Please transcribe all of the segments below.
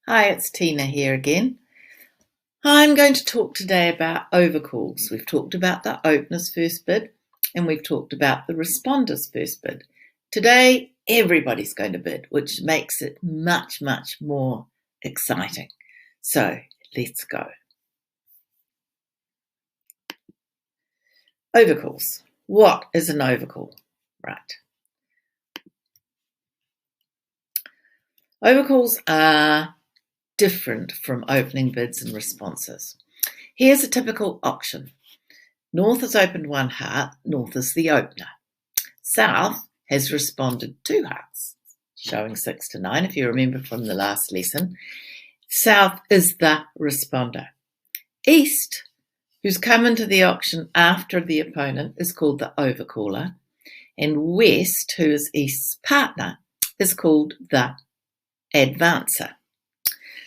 Hi, it's Tina here again. I'm going to talk today about overcalls. We've talked about the opener's first bid and we've talked about the responder's first bid. Today, everybody's going to bid, which makes it much, much more exciting. So let's go. Overcalls. What is an overcall? Right. Overcalls are different from opening bids and responses. Here's a typical auction. North has opened 1 heart, North is the opener. South has responded 2 hearts, showing 6 to 9 if you remember from the last lesson. South is the responder. East, who's come into the auction after the opponent, is called the overcaller. And West, who is East's partner, is called the advancer.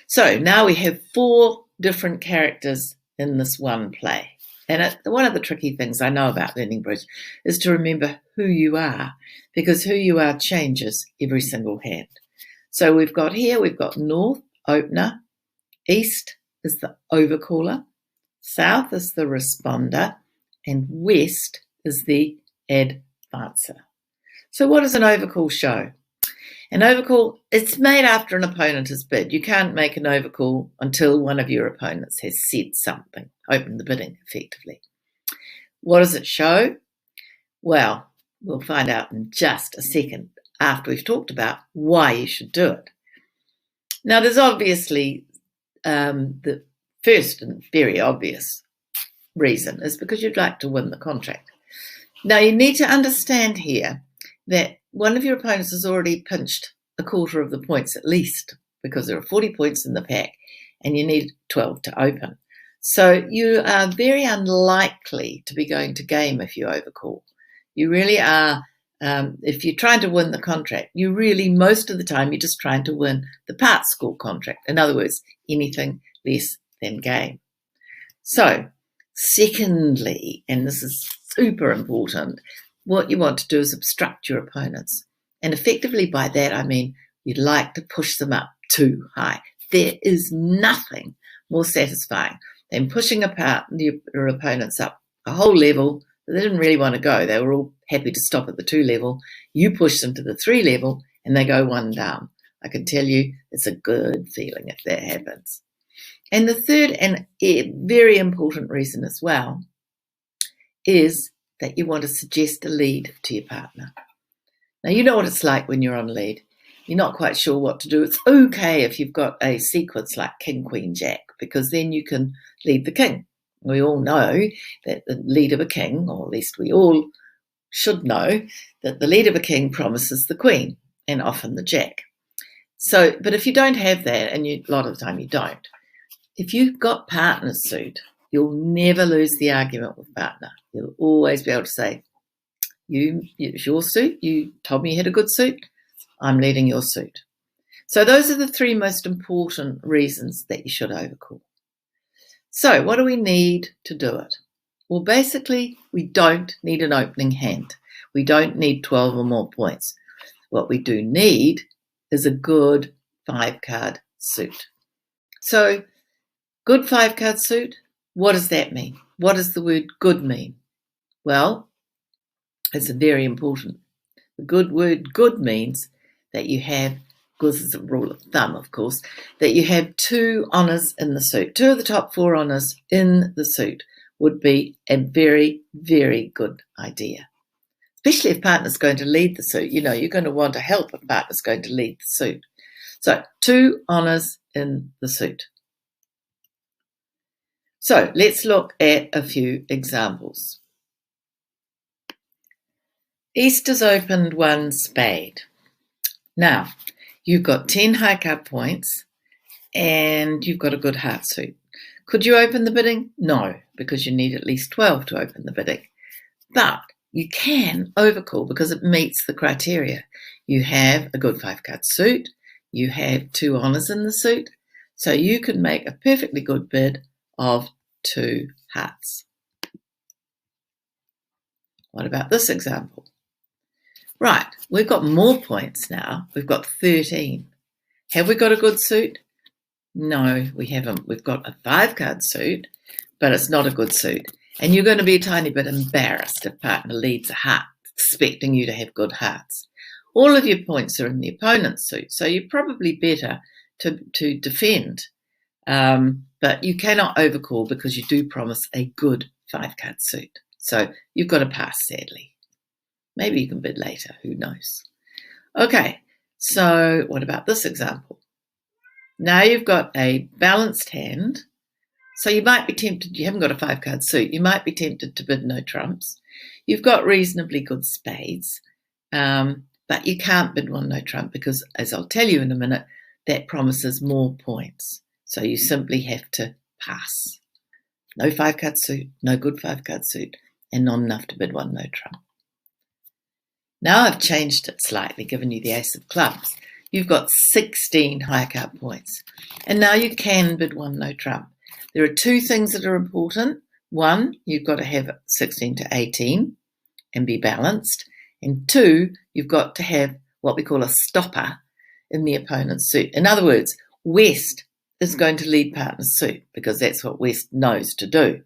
So now we have 4 different characters in this one play. And one of the tricky things I know about learning bridge is to remember who you are, because who you are changes every single hand. So we've got North, opener, East is the overcaller, South is the responder, and West is the advancer. So what does an overcall show? An overcall, it's made after an opponent has bid. You can't make an overcall until one of your opponents has said something, opened the bidding effectively. What does it show? Well, we'll find out in just a second after we've talked about why you should do it. Now, there's obviously the first and very obvious reason is because you'd like to win the contract. Now, you need to understand here that one of your opponents has already pinched a quarter of the points at least, because there are 40 points in the pack and you need 12 to open. So you are very unlikely to be going to game if you overcall. You really are, if you're trying to win the contract, you really, most of the time, you're just trying to win the part score contract. In other words, anything less than game. So, secondly, and this is super important, what you want to do is obstruct your opponents. And effectively by that, I mean you'd like to push them up too high. There is nothing more satisfying than pushing your opponents up a whole level that they didn't really want to go. They were all happy to stop at the 2 level. You push them to the 3 level and they go 1 down. I can tell you it's a good feeling if that happens. And the third and very important reason as well is that you want to suggest a lead to your partner. Now, you know what it's like when you're on lead. You're not quite sure what to do. It's okay if you've got a sequence like King, Queen, Jack, because then you can lead the king. We all know that the lead of a king, or at least we all should know, that the lead of a king promises the queen and often the jack. So, but if you don't have that, and a lot of the time you don't, if you've got partner's suit, you'll never lose the argument with partner. You'll always be able to say, it's your suit. You told me you had a good suit. I'm leading your suit. So those are the 3 most important reasons that you should overcall. So what do we need to do it? Well, basically, we don't need an opening hand. We don't need 12 or more points. What we do need is a good 5-card suit. So good 5-card suit, what does that mean? What does the word good mean? Well, it's very important. The word good means that you have, this is a rule of thumb, of course, that you have 2 honours in the suit. 2 of the top 4 honours in the suit would be a very, very good idea. Especially if partner's going to lead the suit. You know, you're going to want to help if partner's going to lead the suit. So 2 honours in the suit. So let's look at a few examples. East has opened 1 spade. Now, you've got 10 high card points and you've got a good heart suit. Could you open the bidding? No, because you need at least 12 to open the bidding. But you can overcall because it meets the criteria. You have a good 5-card suit. You have 2 honours in the suit. So you can make a perfectly good bid of 2 hearts. What about this example? Right, we've got more points now. We've got 13. Have we got a good suit? No, we haven't. We've got a 5-card suit, but it's not a good suit. And you're going to be a tiny bit embarrassed if partner leads a heart, expecting you to have good hearts. All of your points are in the opponent's suit, so you're probably better to defend. But you cannot overcall because you do promise a good 5-card suit. So you've got to pass, sadly. Maybe you can bid later, who knows. Okay, so what about this example? Now you've got a balanced hand. So you might be tempted, you haven't got a 5-card suit, you might be tempted to bid no trumps. You've got reasonably good spades, but you can't bid one no trump because, as I'll tell you in a minute, that promises more points. So you simply have to pass. No 5-card suit, no good 5-card suit, and not enough to bid one no trump. Now I've changed it slightly, given you the ace of clubs. You've got 16 high card points, and now you can bid one no trump. There are two things that are important. One, you've got to have 16 to 18 and be balanced. And two, you've got to have what we call a stopper in the opponent's suit. In other words, West is going to lead partner's suit because that's what West knows to do.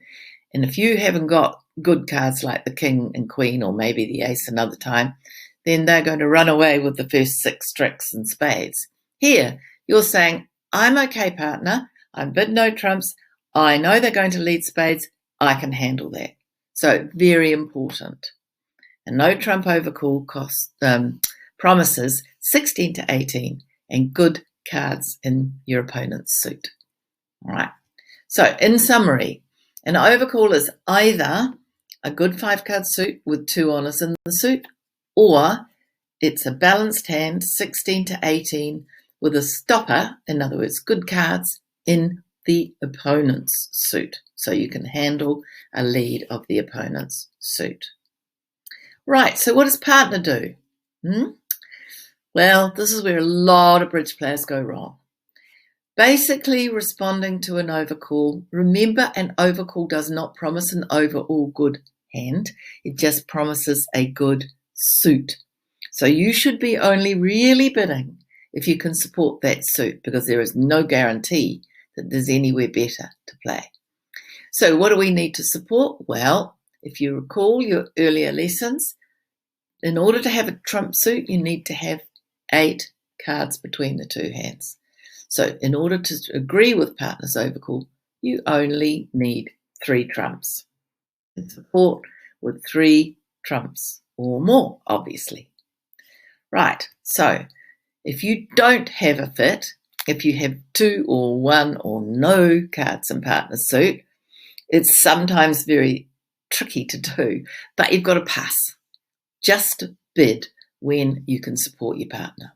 And if you haven't got good cards like the king and queen, or maybe the ace another time, then they're going to run away with the first 6 tricks and spades. Here, you're saying, I'm okay, partner. I'm bid no trumps. I know they're going to lead spades. I can handle that. So very important. A no trump overcall promises 16 to 18 and good cards in your opponent's suit. All right. So in summary, an overcall is either a good 5-card suit with 2 honours in the suit, or it's a balanced hand, 16 to 18, with a stopper, in other words, good cards, in the opponent's suit. So you can handle a lead of the opponent's suit. Right, so what does partner do? Well, this is where a lot of bridge players go wrong. Basically, responding to an overcall, remember an overcall does not promise an overall good hand. It just promises a good suit. So you should be only really bidding if you can support that suit, because there is no guarantee that there's anywhere better to play. So what do we need to support? Well, if you recall your earlier lessons, in order to have a trump suit, you need to have 8 cards between the 2 hands. So in order to agree with partner's overcall, you only need 3 trumps. And support with 3 trumps or more, obviously. Right, so if you don't have a fit, if you have 2 or 1 or no cards in partner's suit, it's sometimes very tricky to do, but you've got to pass. Just bid when you can support your partner.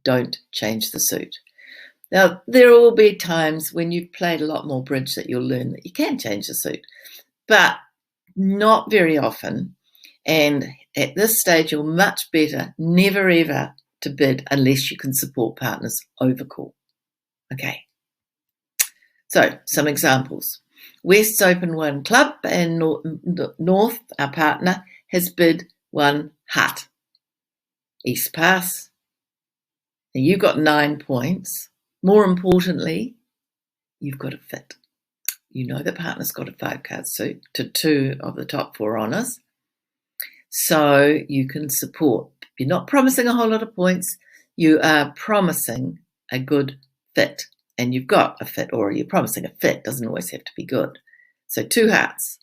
Don't change the suit. Now, there will be times when you've played a lot more bridge that you'll learn that you can change the suit, but not very often. And at this stage, you're much better never ever to bid unless you can support partner's overcall. Okay. So, some examples. West's open 1 club and North, our partner, has bid 1 heart. East pass. Now you've got 9 points. More importantly, you've got a fit. You know the partner's got a 5-card suit to 2 of the top 4 honours. So you can support. You're not promising a whole lot of points. You are promising a good fit. And you've got a fit, or you're promising a fit. Doesn't always have to be good. So 2 hearts.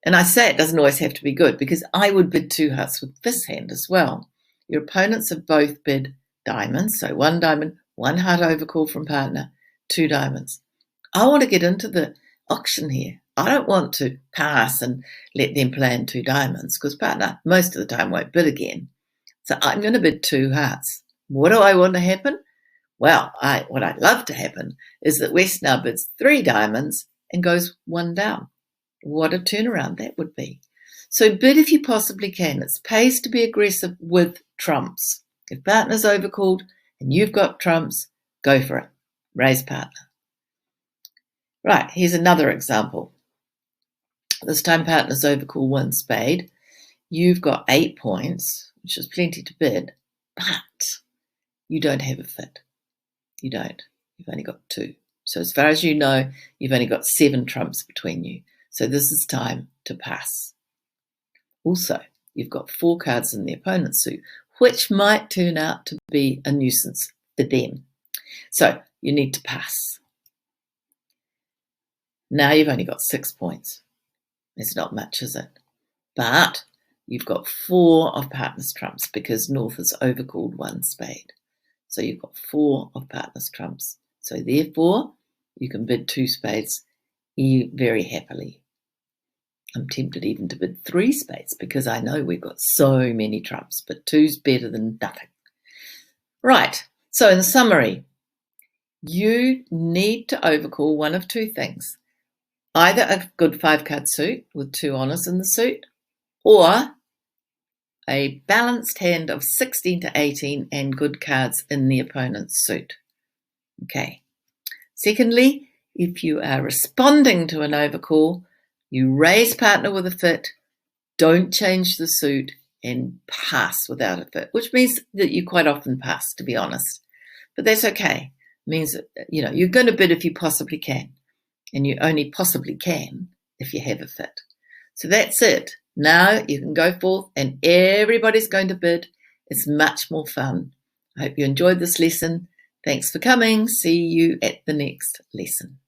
And I say it doesn't always have to be good because I would bid 2 hearts with this hand as well. Your opponents have both bid diamonds. So 1 diamond, 1 heart overcall from partner, 2 diamonds. I want to get into the auction here. I don't want to pass and let them play in 2 diamonds because partner most of the time won't bid again. So I'm going to bid 2 hearts. What do I want to happen? Well, what I'd love to happen is that West now bids 3 diamonds and goes 1 down. What a turnaround that would be. So bid if you possibly can. It pays to be aggressive with trumps. If partner's overcalled and you've got trumps, go for it. Raise partner. Right, here's another example. This time partner's overcall 1 spade. You've got 8 points, which is plenty to bid, but you don't have a fit. You don't. You've only got 2. So as far as you know, you've only got 7 trumps between you. So this is time to pass. Also, you've got 4 cards in the opponent's suit, which might turn out to be a nuisance for them. So you need to pass. Now you've only got 6 points. It's not much, is it? But you've got 4 of partner's trumps because North has overcalled 1 spade. So you've got 4 of partner's trumps. So therefore, you can bid 2 spades very happily. I'm tempted even to bid 3 spades because I know we've got so many trumps, but 2's better than nothing. Right, so in summary, you need to overcall one of 2 things. Either a good 5-card suit with 2 honours in the suit, or a balanced hand of 16 to 18 and good cards in the opponent's suit. Okay. Secondly, if you are responding to an overcall, you raise partner with a fit, don't change the suit, and pass without a fit, which means that you quite often pass, to be honest. But that's okay. It means that, you're going to bid if you possibly can, and you only possibly can if you have a fit. So that's it. Now you can go forth and everybody's going to bid. It's much more fun. I hope you enjoyed this lesson. Thanks for coming. See you at the next lesson.